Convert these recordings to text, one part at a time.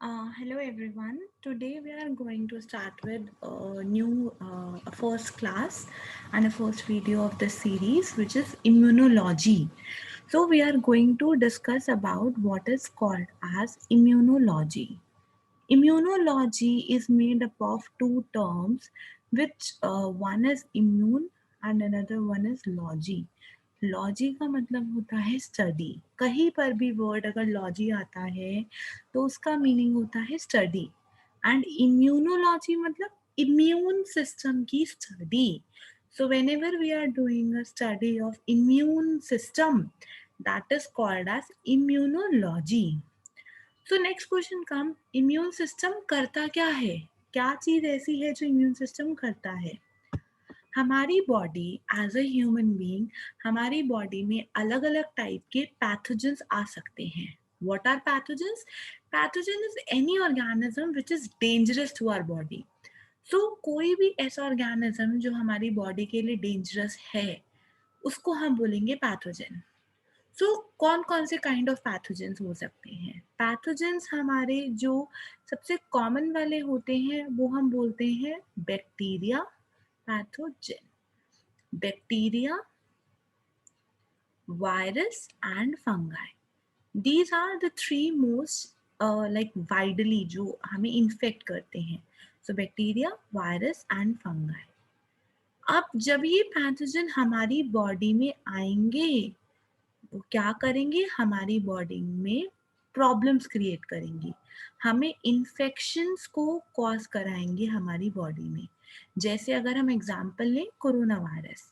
Hello everyone. Today we are going to start with a new first class and a first video of the series, which is immunology. So we are going to discuss about what is called as immunology. Immunology is made up of two terms, which one is immune and another one is logy. Logy का मतलब होता है study. कहीं पर भी word अगर logy आता है तो उसका मीनिंग होता है स्टडी. एंड इम्यूनोलॉजी मतलब इम्यून सिस्टम की study. So whenever we are doing a study of immune system, that is called as immunology. So next question come, immune system करता क्या है? क्या चीज ऐसी है जो इम्यून सिस्टम करता है? हमारी body as a human being, हमारी बॉडी में अलग अलग टाइप के पैथोजेंस आ सकते हैं. What are pathogens? Pathogen is any organism which is dangerous to our body. So कोई भी ऐसा ऑर्गेनिज्म जो हमारी बॉडी के लिए डेंजरस है, उसको हम बोलेंगे पैथोजन. सो कौन कौन से काइंड ऑफ पैथोजेंस हो सकते हैं? पैथोजेंस हमारे जो सबसे कॉमन वाले होते हैं वो हम बोलते हैं bacteria pathogen. Bacteria, virus and fungi. These are the three most like widely जो हमें इन्फेक्ट करते हैं. So bacteria, virus and fungi. अब जब ये पैथोजन हमारी बॉडी में आएंगे, वो क्या करेंगे? हमारी बॉडी में प्रॉब्लम्स क्रिएट करेंगी, हमें इन्फेक्शंस को कॉज कराएंगे हमारी बॉडी में. जैसे अगर हम एग्जांपल लें कोरोना वायरस,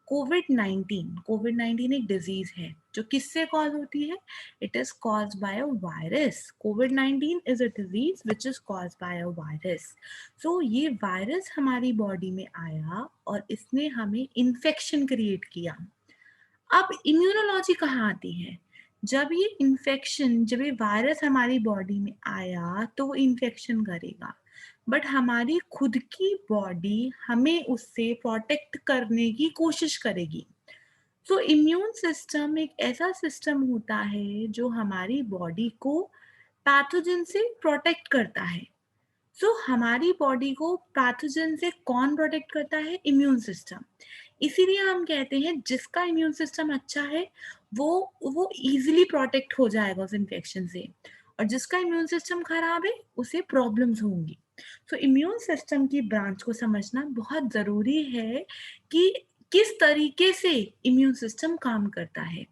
कोविड 19 एक डिजीज है जो किससे कॉज होती है? It is cause by a virus. Covid 19 is a disease which is cause by a virus. So ये वायरस हमारी बॉडी में आया और इसने हमें इन्फेक्शन क्रिएट किया. अब इम्यूनोलॉजी कहाँ आती है? जब ये इन्फेक्शन, जब ये वायरस हमारी बॉडी में आया तो वो इन्फेक्शन करेगा, बट हमारी खुद की बॉडी हमें उससे प्रोटेक्ट करने की कोशिश करेगी. सो इम्यून सिस्टम एक ऐसा सिस्टम होता है जो हमारी बॉडी को पैथोजन से प्रोटेक्ट करता है. हमारी बॉडी को पैथोजन से कौन प्रोटेक्ट करता है? Immune system. इसीलिए हम कहते हैं जिसका इम्यून सिस्टम अच्छा है वो इजीली प्रोटेक्ट हो जाएगा उस इन्फेक्शन से, और जिसका इम्यून सिस्टम खराब है उसे प्रॉब्लम्स होंगी. इम्यून सिस्टम की ब्रांच को समझना बहुत ज़रूरी है कि किस तरीके से इम्यून सिस्टम काम करता है.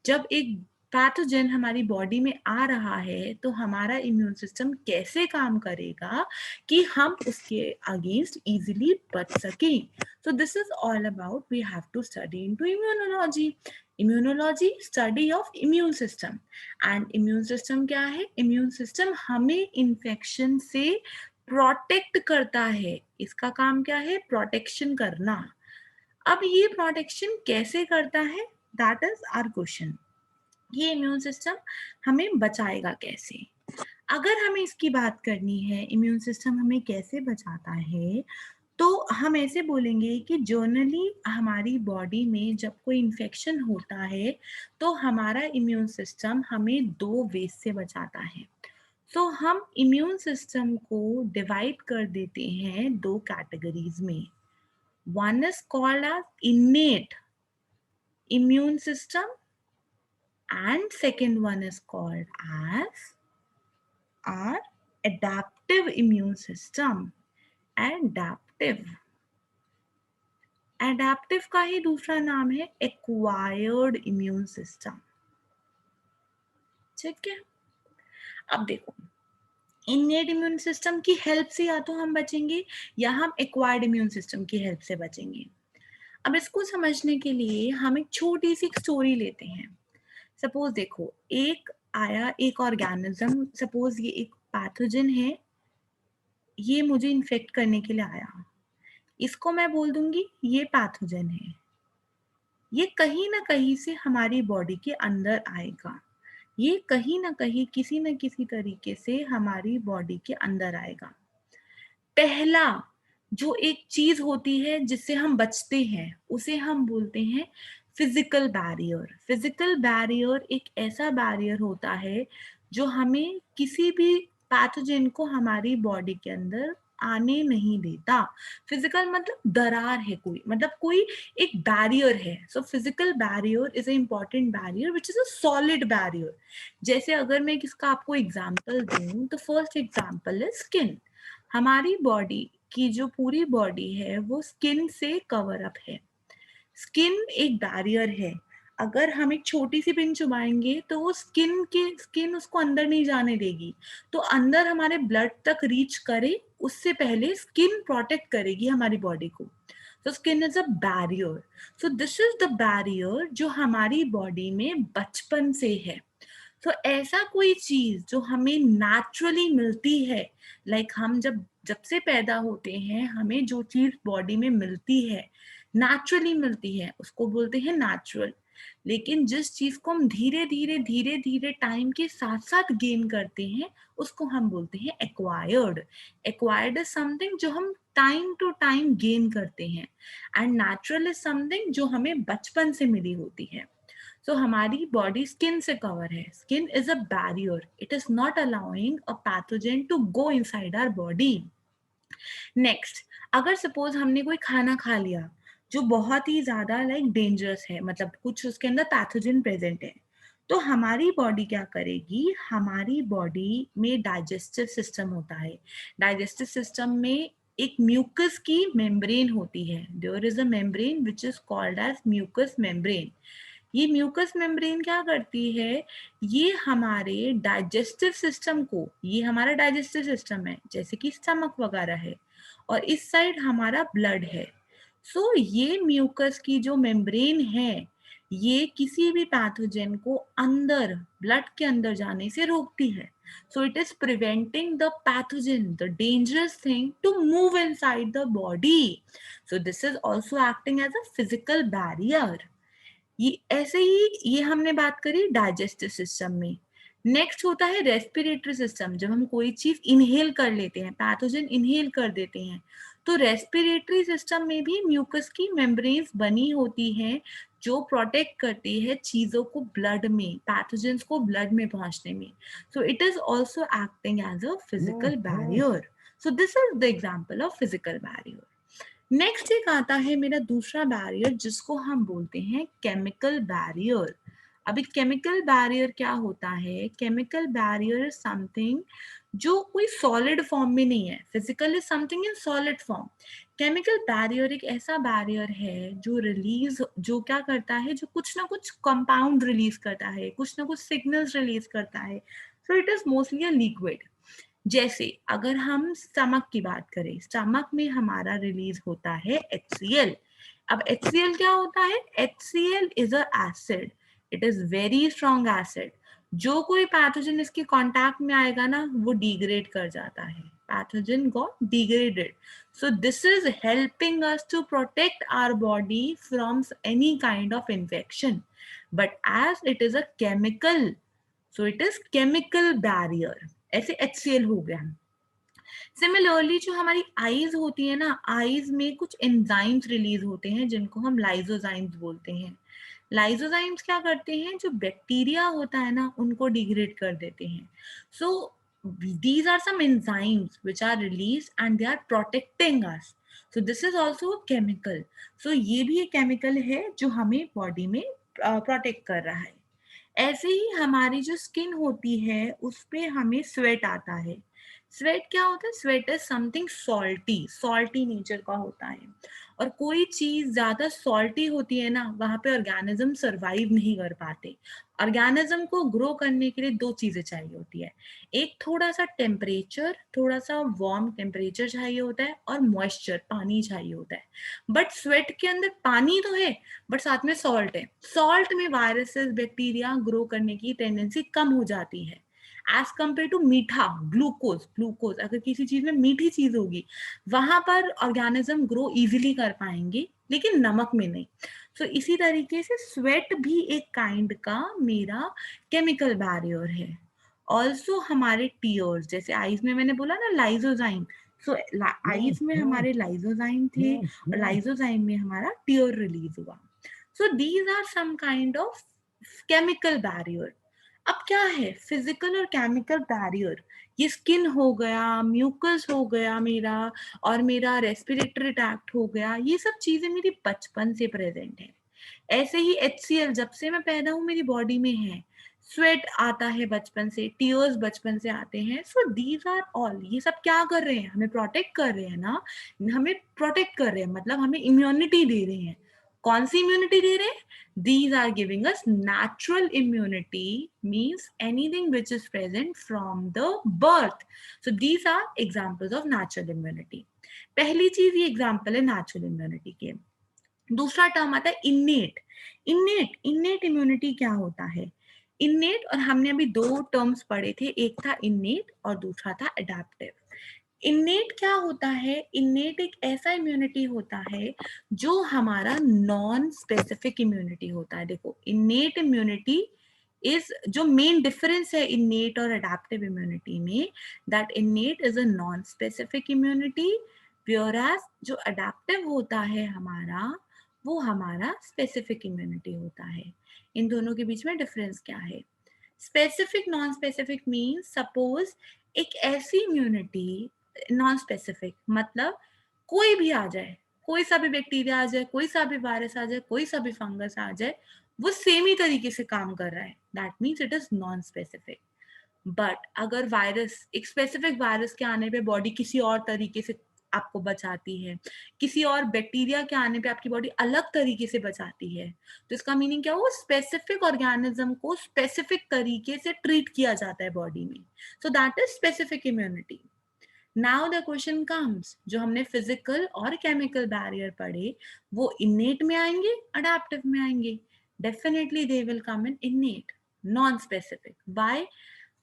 जब एक पैथोजन हमारी बॉडी में आ रहा है तो हमारा इम्यून सिस्टम कैसे काम करेगा कि हम उसके अगेंस्ट इजीली बच सकें. So this is all about we have to study into immunology. Immunology study of immune system. And immune system क्या है? Immune system हमें infection से प्रोटेक्ट करता है. इसका काम क्या है? प्रोटेक्शन करना. अब ये प्रोटेक्शन कैसे करता है? That is our question. ये इम्यून सिस्टम हमें बचाएगा कैसे? अगर हमें इसकी बात करनी है इम्यून सिस्टम हमें कैसे बचाता है, तो हम ऐसे बोलेंगे कि जनरली हमारी बॉडी में जब कोई इन्फेक्शन होता है तो हमारा इम्यून सिस्टम हमें दो वेज से बचाता है. हम इम्यून सिस्टम को डिवाइड कर देते हैं दो कैटेगरीज में. One is called as innate immune system and second one is called as our adaptive immune system. Adaptive का ही दूसरा नाम है acquired immune system. ठीक है. अब देखो, इनेट इम्यून सिस्टम की हेल्प से या तो हम बचेंगे या हम एक्वायर्ड इम्यून सिस्टम की हेल्प से बचेंगे. अब इसको समझने के लिए हम एक छोटी सी स्टोरी लेते हैं. सपोज देखो, एक ऑर्गेनिज्म, सपोज ये एक पैथोजन है, ये मुझे इन्फेक्ट करने के लिए आया. इसको मैं बोल दूंगी ये पैथोजन है. ये कहीं ना कहीं से हमारी बॉडी के अंदर आएगा. ये कहीं ना कहीं किसी न किसी तरीके से हमारी बॉडी के अंदर आएगा. पहला जो एक चीज होती है जिससे हम बचते हैं उसे हम बोलते हैं फिजिकल बैरियर. फिजिकल बैरियर एक ऐसा बैरियर होता है जो हमें किसी भी पैथोजन को हमारी बॉडी के अंदर आने नहीं देता। फिजिकल मतलब दरार है कोई, मतलब कोई एक बैरियर है। So physical barrier is a important barrier which is a solid barrier. जैसे अगर मैं किसका आपको एग्जाम्पल दूं, तो फर्स्ट एग्जाम्पल है स्किन। हमारी बॉडी की जो पूरी बॉडी है वो स्किन से कवर अप है। स्किन एक बैरियर है। अगर हम एक छोटी सी पिन चुभाएंगे तो वो स्किन उसको अंदर नहीं जाने देगी। तो अंदर हमारे ब्लड तक रीच करे उससे पहले स्किन प्रोटेक्ट करेगी हमारी बॉडी को। तो skin is a barrier. So this is the barrier जो हमारी बॉडी में बचपन से है। तो ऐसा कोई चीज जो हमें नेचुरली मिलती है, लाइक हम जब जब से पैदा होते हैं हमें जो चीज बॉडी में मिलती है, नेचुरली मिलती है, उसको बोलते हैं नेचुरल। लेकिन जिस चीज को हम धीरे धीरे टाइम के साथ साथ गेन करते हैं उसको हम बोलते हैं एक्वायर्ड। एक्वायर्ड इज समथिंग जो हम टाइम टू टाइम गेन करते हैं, एंड नेचुरल इज समथिंग जो हमें बचपन से मिली होती है। सो हमारी बॉडी स्किन से कवर है। Skin is a barrier, it is not allowing a pathogen to go inside our body. Next, अगर सपोज हमने कोई खाना खा लिया जो बहुत ही ज्यादा लाइक डेंजरस है, मतलब कुछ उसके अंदर पैथोजन प्रेजेंट है, तो हमारी बॉडी क्या करेगी, हमारी बॉडी में डाइजेस्टिव सिस्टम होता है। डाइजेस्टिव सिस्टम में एक म्यूकस की मेम्ब्रेन होती है। There is a membrane which is called as mucus membrane. ये म्यूकस मेम्ब्रेन क्या करती है, ये हमारे डाइजेस्टिव सिस्टम को, ये हमारा डाइजेस्टिव सिस्टम है जैसे कि स्टमक वगैरह है, और इस साइड हमारा ब्लड है। सो ये म्यूकस की जो मेम्ब्रेन है ये किसी भी पैथोजन को अंदर ब्लड के अंदर जाने से रोकती है। So it is preventing the pathogen, the dangerous thing to move inside the body. So this is also acting as a physical barrier. ये ऐसे ही, ये हमने बात करी डाइजेस्टिव सिस्टम में। नेक्स्ट होता है रेस्पिरेटरी सिस्टम। जब हम कोई चीज इनहेल कर लेते हैं, पैथोजन इनहेल कर देते हैं, तो रेस्पिरेटरी सिस्टम में भी म्यूकस की मेम्ब्रेन्स बनी होती हैं जो प्रोटेक्ट करती है चीजों को ब्लड में, पैथोजेंस को ब्लड में पहुंचने में। So it is also acting as a physical barrier. So this is the example of physical barrier. Next एक आता है मेरा दूसरा बैरियर जिसको हम बोलते हैं केमिकल बैरियर। अभी केमिकल बैरियर क्या होता है, केमिकल बैरियर इज समथिंग जो कोई सॉलिड फॉर्म में नहीं है। Physical is something in solid form. Chemical barrier एक ऐसा बैरियर है जो रिलीज, जो क्या करता है, जो कुछ ना कुछ कंपाउंड रिलीज करता है, कुछ ना कुछ सिग्नल्स रिलीज करता है। So it is mostly a liquid. जैसे अगर हम स्टमक की बात करें, स्टमक में हमारा रिलीज होता है HCl। अब HCl क्या होता है, HCl is a acid, it is very strong acid. जो कोई पैथोजन इसके कांटेक्ट में आएगा ना वो डिग्रेड कर जाता है, pathogen got degraded. So this is helping us to protect our body from any kind of infection, but as it is a chemical, so it is chemical barrier. ऐसे HCl हो गया। सिमिलरली जो हमारी eyes होती है ना, eyes में कुछ एंजाइम्स रिलीज होते हैं जिनको हम लाइजोजाइम्स बोलते हैं। लाइजोजाइम्स क्या करते हैं, जो बैक्टीरिया होता है ना उनको डिग्रेड कर देते हैं। सो these are some enzymes which are released and they are protecting us. So this is also a chemical. So ये भी एक केमिकल है जो हमें बॉडी में प्रोटेक्ट कर रहा है। ऐसे ही हमारी जो स्किन होती है उस पे हमें स्वेट आता है। स्वेट क्या होता है, sweat is something salty, salty nature का होता है। और कोई चीज ज्यादा सॉल्टी होती है ना वहां पे ऑर्गेनिज्म सरवाइव नहीं कर पाते। ऑर्गेनिज्म को ग्रो करने के लिए दो चीजें चाहिए होती है, एक थोड़ा सा टेम्परेचर, थोड़ा सा वार्म टेम्परेचर चाहिए होता है, और मॉइस्चर, पानी चाहिए होता है। बट स्वेट के अंदर पानी तो है बट साथ में सॉल्ट है। सॉल्ट में वायरसेस, बैक्टीरिया ग्रो करने की टेंडेंसी कम हो जाती है एज कंपेयर टू मीठा, ग्लूकोज। ग्लूकोज अगर किसी चीज में मीठी चीज होगी वहां पर ऑर्गेनिज्म ग्रो इजीली कर पाएंगे, लेकिन नमक में नहीं। सो इसी तरीके से स्वेट भी एक काइंड का मेरा केमिकल बैरियर है। ऑल्सो हमारे टीयर्स, जैसे आईज में मैंने बोला ना लाइजोजाइम, सो आईज में हमारे लाइजोजाइम थे और लाइजोजाइम में हमारा टीयर रिलीज हुआ। So these are some kind of chemical barrier. अब क्या है, फिजिकल और केमिकल बैरियर, ये स्किन हो गया, म्यूकस हो गया मेरा, और मेरा रेस्पिरेटरी ट्रैक्ट हो गया, ये सब चीजें मेरी बचपन से प्रेजेंट है। ऐसे ही HCl जब से मैं पैदा हूँ मेरी बॉडी में है, स्वेट आता है बचपन से, टीयर्स बचपन से आते हैं। सो दीज आर ऑल, ये सब क्या कर रहे हैं, हमें प्रोटेक्ट कर रहे हैं ना, हमें प्रोटेक्ट कर रहे हैं, मतलब हमें इम्यूनिटी दे रहे हैं। कौन सी इम्यूनिटी दे रहे हैं? These are giving us natural immunity, means anything which is present from the birth. So these are examples of natural immunity. पहली चीज ये एग्जाम्पल है नेचुरल इम्यूनिटी के। दूसरा टर्म आता है इन्नेट। इन्नेट इम्यूनिटी क्या होता है? इन्नेट, और हमने अभी दो टर्म्स पढ़े थे, एक था इन्नेट और दूसरा था अडेप्टिव। इन्नेट क्या होता है? इन्नेट एक ऐसा इम्यूनिटी होता है जो हमारा नॉन स्पेसिफिक इम्यूनिटी होता है। देखो, इन्नेट इम्यूनिटी इज, जो मेन डिफरेंस है इन्नेट और अडेप्टिव इम्यूनिटी में, that innate is a non specific immunity, whereas जो अडेप्टिव होता है हमारा, वो हमारा स्पेसिफिक इम्यूनिटी होता है। इन दोनों के बीच में डिफरेंस क्या है? Specific non specific means, suppose एक ऐसी इम्यूनिटी, नॉन स्पेसिफिक मतलब कोई भी आ जाए, कोई सा भी बैक्टीरिया आ जाए, कोई सा भी वायरस आ जाए, कोई सा भी फंगस आ जाए, वो सेम ही तरीके से काम कर रहा है, that means it is non specific. But अगर वायरस, एक स्पेसिफिक वायरस के आने पे बॉडी किसी और तरीके से आपको बचाती है, किसी और बैक्टीरिया के आने पे आपकी बॉडी अलग तरीके से बचाती है, तो इसका मीनिंग क्या हुआ? स्पेसिफिक ऑर्गेनिज्म को स्पेसिफिक तरीके से ट्रीट किया जाता है बॉडी में, so that is specific immunity. Now the question comes, जो हमने फिजिकल और केमिकल बैरियर पढ़े, वो इन्नेट में आएंगे, अडेप्टिव में आएंगे? Definitely they will come in innate, non specific. Why?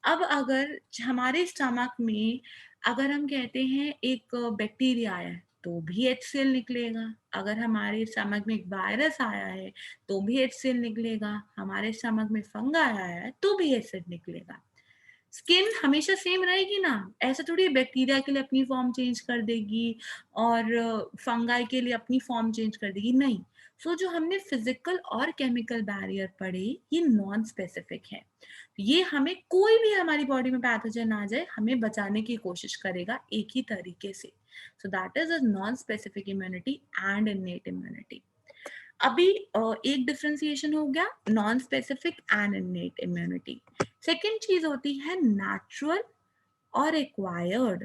अब अगर हमारे स्टमक में, अगर हम कहते हैं एक बैक्टीरिया आया है, तो भी HCl निकलेगा। अगर हमारे स्टमक में एक वायरस आया है तो भी HCl निकलेगा। हमारे स्टमक में फंगा आया है तो भी एसिड निकलेगा। स्किन हमेशा सेम रहेगी ना, ऐसा थोड़ी बैक्टीरिया के लिए अपनी फॉर्म चेंज कर देगी और फंगाई के लिए अपनी फॉर्म चेंज कर देगी, नहीं। सो जो हमने फिजिकल और केमिकल बैरियर पढ़े, ये नॉन स्पेसिफिक है। ये हमें, कोई भी हमारी बॉडी में पैथोजन आ जाए, हमें बचाने की कोशिश करेगा एक ही तरीके से। So that is a non specific immunity and innate immunity. अभी एक डिफ्रेंसिएशन हो गया, non specific and innate immunity. Second चीज होती है नेचुरल और एक्वायर्ड।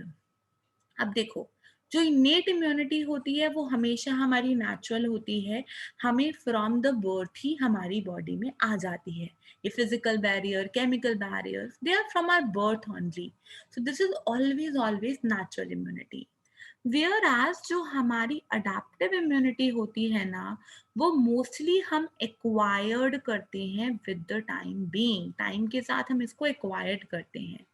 अब देखो, जो इन्नेट इम्यूनिटी होती है वो हमेशा हमारी नेचुरल होती है, हमें फ्रॉम द बर्थ ही हमारी बॉडी में आ जाती है। ये physical barrier, chemical barrier, they are from our birth only, so this is always always natural immunity. Whereas जो हमारी अडेप्टिव इम्यूनिटी होती है ना, वो मोस्टली हम एक्वायर्ड करते हैं with the time being, time के साथ हम इसको एक्वायर्ड करते हैं।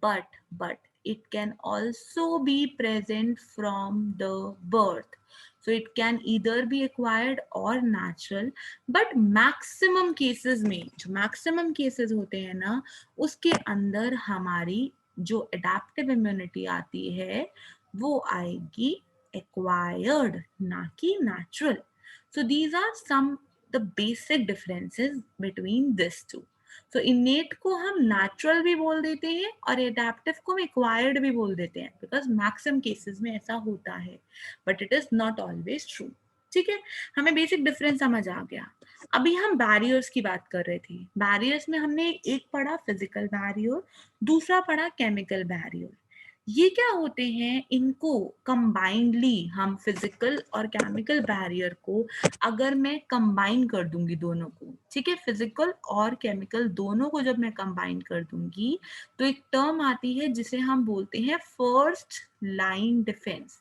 but it can also be present from the birth, so it can either be acquired or natural, but maximum cases में, जो maximum cases होते हैं ना, उसके अंदर हमारी जो adaptive immunity आती है वो आएगी acquired, ना कि natural. So these are some the basic differences between these two. सो इनेट को हम नेचुरल भी बोल देते हैं और एडेप्टिव को हम एक्वायर्ड भी बोल देते हैं, बिकॉज मैक्सिमम केसेस में ऐसा होता है, but it is not always true. ठीक है, हमें बेसिक डिफरेंस समझ आ गया। अभी हम बैरियर्स की बात कर रहे थे। बैरियर्स में हमने एक पढ़ा फिजिकल बैरियर, दूसरा पढ़ा केमिकल बैरियर। ये क्या होते हैं? इनको कंबाइंडली हम फिजिकल और केमिकल बैरियर को, अगर मैं कंबाइन कर दूंगी दोनों को, ठीक है, फिजिकल और केमिकल दोनों को जब मैं कंबाइन कर दूंगी, तो एक टर्म आती है जिसे हम बोलते हैं first line defence.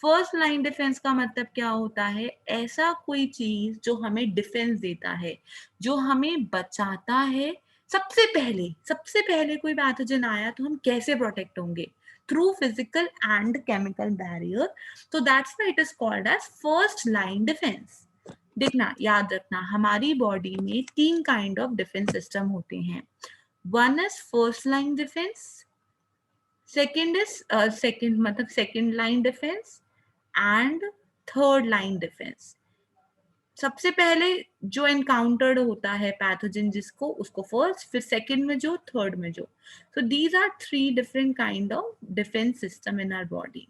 First line defence का मतलब क्या होता है? ऐसा कोई चीज जो हमें डिफेंस देता है, जो हमें बचाता है। सबसे पहले कोई पैथोजन आया तो हम कैसे प्रोटेक्ट होंगे? Through physical and chemical barrier. तो that's why it is called as first line defence. देखना, याद रखना, हमारी बॉडी में 3 काइंड ऑफ डिफेंस सिस्टम होते हैं। One is first line defence, second is second line defence, and third line defence. सबसे पहले जो एनकाउंटर्ड होता है पैथोजन जिसको, उसको फर्स्ट, फिर सेकंड में जो, थर्ड में जो. So these are 3 different kind of defence system in our body.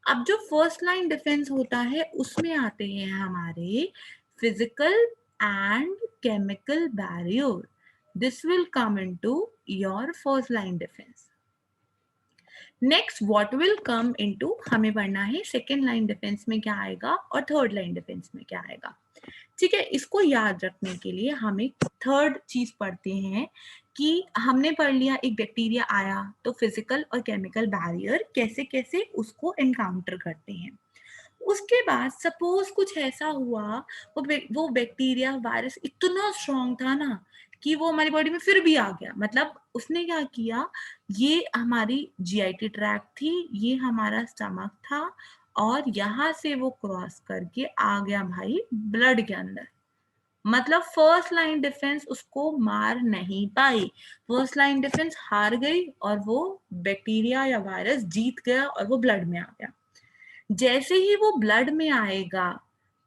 अब जो फर्स्ट लाइन डिफेंस होता है उसमें आते हैं हमारे physical and chemical barrier. This will come into your first line defence. Next what will come into, हमें पढ़ना है सेकेंड लाइन डिफेंस में क्या आएगा और थर्ड लाइन डिफेंस में क्या आएगा. ठीक है, इसको याद रखने के लिए हम एक थर्ड चीज पढ़ते हैं कि हमने पढ़ लिया एक बैक्टीरिया आया तो फिजिकल और केमिकल बैरियर कैसे कैसे उसको एनकाउंटर करते हैं. उसके बाद सपोज कुछ ऐसा हुआ, वो बैक्टीरिया वायरस इतना स्ट्रांग था ना कि वो हमारी बॉडी में फिर भी आ गया. मतलब उसने क्या किया, ये हमारी जीआईटी ट्रैक्ट थी, ये हमारा स्टमक था, और यहाँ से वो क्रॉस करके आ गया भाई ब्लड के अंदर. मतलब फर्स्ट लाइन डिफेंस उसको मार नहीं पाई, फर्स्ट लाइन डिफेंस हार गई और वो बैक्टीरिया या वायरस जीत गया और वो ब्लड में आ गया. जैसे ही वो ब्लड में आएगा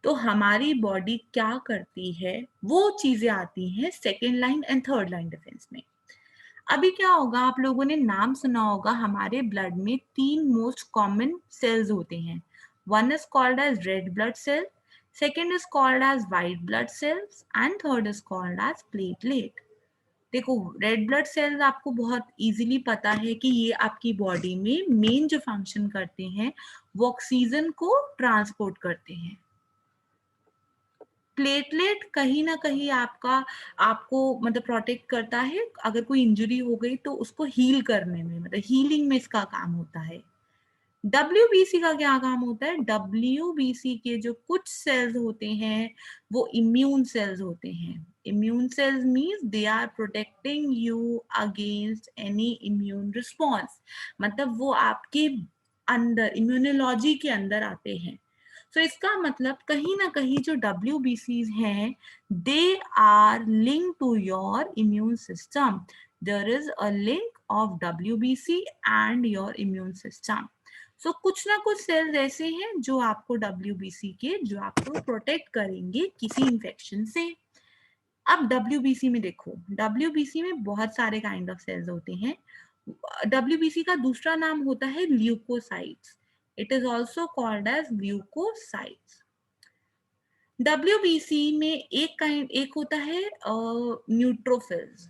तो हमारी बॉडी क्या करती है, वो चीजें आती हैं second line and third line defence में. अभी क्या होगा, आप लोगों ने नाम सुना होगा, हमारे ब्लड में 3 मोस्ट कॉमन सेल्स होते हैं. One is called as red blood cell, second is called as white blood cells and third is called as platelet. देखो रेड ब्लड सेल्स आपको बहुत इजीली पता है कि ये आपकी बॉडी में मेन जो फंक्शन करते हैं वो ऑक्सीजन को ट्रांसपोर्ट करते हैं. प्लेटलेट कहीं ना कहीं आपको मतलब प्रोटेक्ट करता है, अगर कोई इंजरी हो गई तो उसको हील करने में, मतलब हीलिंग में इसका काम होता है. WBC का क्या काम होता है, WBC के जो कुछ सेल्स होते हैं वो इम्यून सेल्स होते हैं. Immune cells means they are protecting you against any immune response. मतलब वो आपके अंदर इम्यूनोलॉजी के अंदर आते हैं. तो इसका मतलब कहीं ना कहीं जो WBCs हैं they are link to your immune system. There is a link of WBC and your immune system. So कुछ ना कुछ सेल्स ऐसे हैं जो आपको WBC के, जो आपको प्रोटेक्ट करेंगे किसी इन्फेक्शन से. अब WBC में देखो, WBC में बहुत सारे काइंड ऑफ सेल्स होते हैं. WBC का दूसरा नाम होता है leukocytes. It is also called as leukocytes. WBC में एक होता है न्यूट्रोफिल्स,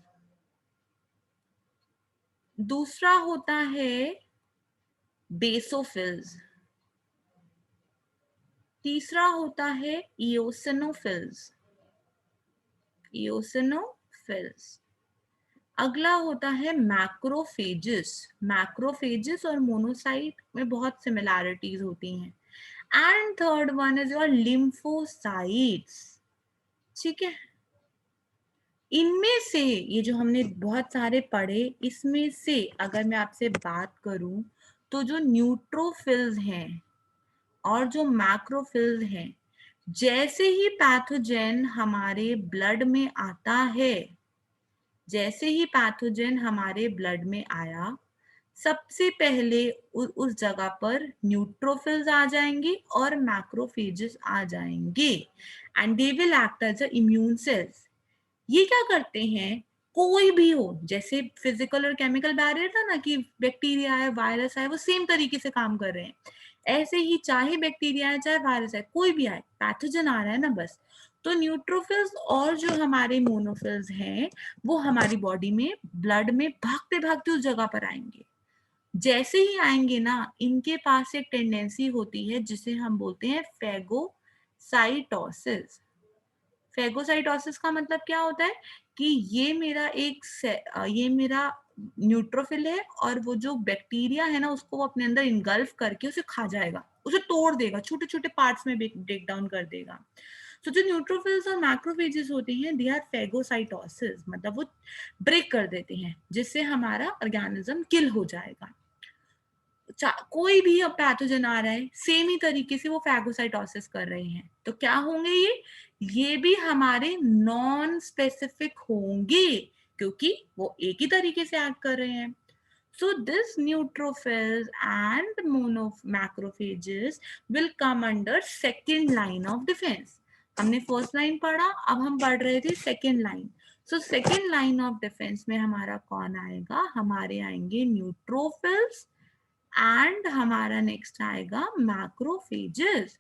दूसरा होता है बेसोफिल्स, तीसरा होता है इओसिनोफिल्स. अगला होता है मैक्रोफेजेस. मैक्रोफेजेस और मोनोसाइट में बहुत सिमिलैरिटीज होती हैं. And third one is your lymphocytes. ठीक है, इनमें से ये जो हमने बहुत सारे पढ़े, इसमें से अगर मैं आपसे बात करूं तो जो न्यूट्रोफिल्स हैं और जो मैक्रोफिल्स हैं, जैसे ही पैथोजेन हमारे ब्लड में आता है, जैसे ही पैथोजेन हमारे ब्लड में आया, सबसे पहले उस जगह पर न्यूट्रोफिल्स आ जाएंगे और मैक्रोफेजेस आ जाएंगे and they will act as a immune cells. ये क्या करते हैं, कोई भी हो, जैसे फिजिकल और केमिकल बैरियर था ना कि बैक्टीरिया है, वायरस है, वो सेम तरीके से काम कर रहे हैं. ऐसे ही चाहे बैक्टीरिया है चाहे वायरस है, कोई भी आए, पैथोजन आ रहा है ना बस, तो न्यूट्रोफिल्स और जो हमारे मोनोफिल्स हैं वो हमारी बॉडी में ब्लड में भागते भागते उस जगह पर आएंगे. जैसे ही आएंगे ना, इनके पास एक टेंडेंसी होती है जिसे हम बोलते हैं फेगोसाइटोसिस. फेगोसाइटोसिस का मतलब क्या होता है कि ये मेरा न्यूट्रोफिल है और वो जो बैक्टीरिया है ना उसको वो अपने अंदर इनगल्फ करके उसे खा जाएगा, उसे तोड़ देगा, छोटे छोटे पार्ट्स में ब्रेक डाउन कर देगा. तो जो न्यूट्रोफिल्स और मैक्रोफेजेस होते हैं दे आर फेगोसाइटोसिस, मतलब वो ब्रेक कर देते हैं जिससे हमारा ऑर्गेनिज्म किल हो जाएगा. कोई भी अब पैथोजन आ रहा है, सेम ही तरीके से वो फैगोसाइटोसिस कर रहे हैं, तो क्या होंगे ये भी हमारे नॉन स्पेसिफिक होंगे क्योंकि वो एक ही तरीके से एक्ट कर रहे हैं. So this neutrophils and macrophages will come under second line of defense. हमने फर्स्ट लाइन पढ़ा, अब हम पढ़ रहे थे second line. So second line of defence में हमारा कौन आएगा, हमारे आएंगे न्यूट्रोफिल्स एंड हमारा नेक्स्ट आएगा मैक्रोफेजेस।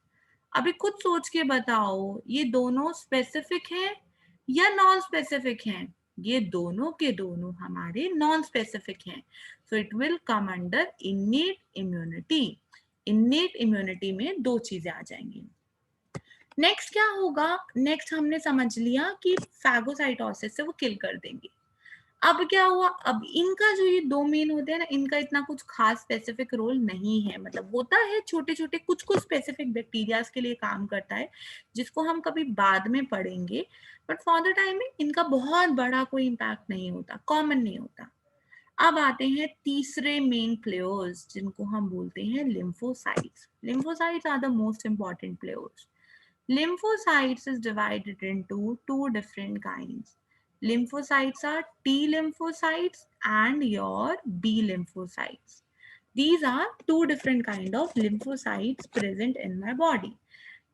अभी खुद सोच के बताओ, ये दोनों स्पेसिफिक हैं या नॉन स्पेसिफिक हैं? ये दोनों के दोनों हमारे नॉन स्पेसिफिक हैं। So it will come under innate immunity. Innate immunity में दो चीजें आ जाएंगी। नेक्स्ट क्या होगा, नेक्स्ट हमने समझ लिया कि फैगोसाइटोसिस से वो किल कर देंगे। अब क्या हुआ, अब इनका जो ये दो मेन होते हैं ना, इनका इतना कुछ खास स्पेसिफिक रोल नहीं है, मतलब होता है छोटे छोटे कुछ कुछ स्पेसिफिक बैक्टीरियाज के लिए काम करता है, जिसको हम कभी बाद में पढ़ेंगे, बट फॉर द टाइम इनका बहुत बड़ा कोई इम्पैक्ट नहीं होता, कॉमन नहीं होता। अब आते हैं तीसरे मेन प्लेयर्स, जिनको हम बोलते हैं lymphocytes. Lymphocytes are the most important players. Lymphocytes is divided into two different kinds. Lymphocytes are T lymphocytes and your B lymphocytes. These are two different kind of lymphocytes present in my body.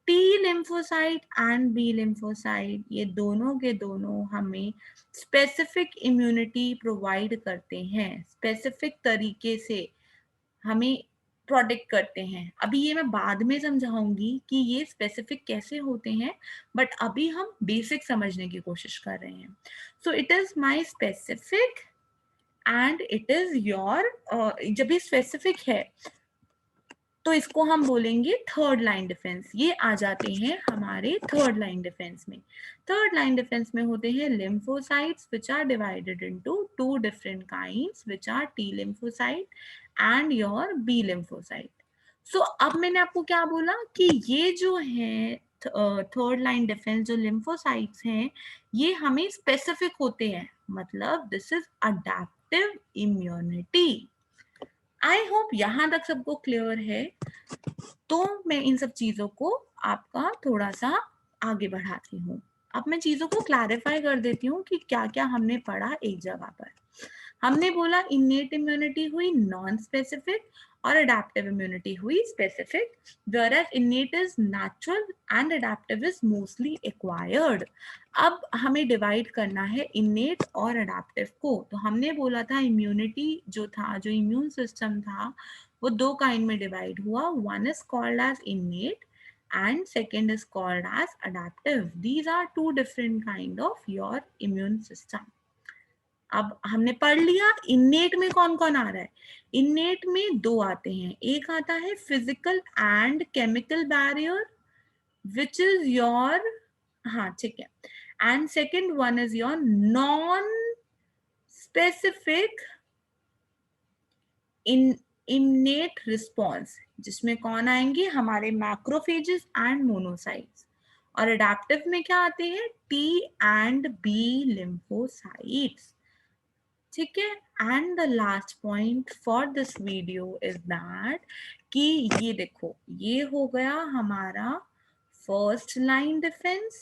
T lymphocyte and B lymphocyte, ये दोनों के दोनों हमें specific immunity provide करते हैं, specific तरीके से हमें प्रोटेक्ट करते हैं। अभी ये मैं बाद में समझाऊंगी कि ये स्पेसिफिक कैसे होते हैं, बट अभी हम बेसिक समझने की कोशिश कर रहे हैं। सो it is my specific and it is your, जब ये स्पेसिफिक है तो इसको हम बोलेंगे थर्ड लाइन डिफेंस। ये आ जाते हैं हमारे थर्ड लाइन डिफेंस में। थर्ड लाइन डिफेंस में होते हैं lymphocytes which are divided into two different kinds which are T lymphocyte and your B lymphocyte. So अब मैंने आपको क्या बोला कि ये जो है थर्ड लाइन डिफेंस, जो लिम्फोसाइट्स हैं, ये हमें स्पेसिफिक होते हैं, मतलब this is adaptive immunity. I hope यहां तक सबको क्लियर है। तो मैं इन सब चीजों को आपका थोड़ा सा आगे बढ़ाती हूँ। अब मैं चीजों को क्लैरिफाई कर देती हूँ कि क्या क्या हमने पढ़ा एक जगह पर। हमने बोला इन्नेट इम्यूनिटी हुई नॉन स्पेसिफिक और अडेप्टिव इम्यूनिटी हुई specific, whereas innate is natural and adaptive is mostly acquired। अब हमें डिवाइड करना है innate और adaptive को। तो हमने बोला था इम्यूनिटी जो था, जो इम्यून सिस्टम था, वो दो काइंड में डिवाइड हुआ। One is called as innate and second is called as adaptive. These are two different kind of your immune system। अब हमने पढ़ लिया इन्नेट में कौन कौन आ रहा है। इन्नेट में दो आते हैं, एक आता है physical and chemical barrier which is your, हाँ ठीक है, and second one is your non specific innate response, जिसमें कौन आएंगे हमारे मैक्रोफेजेस एंड मोनोसाइट्स। और अडेप्टिव में क्या आते हैं, टी एंड बी लिम्फोसाइट्स। ठीक है। And the last point for this video is that कि ये देखो, ये हो गया हमारा फर्स्ट लाइन डिफेंस,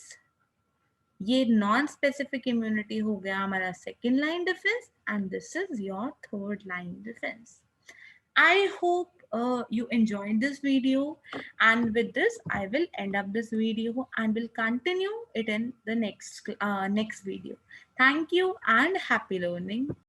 ये नॉन स्पेसिफिक इम्यूनिटी हो गया हमारा second line defence, and this is your third line defence. I hope you enjoyed this video, and with this I will end up this video and will continue it in the next video. Thank you and happy learning.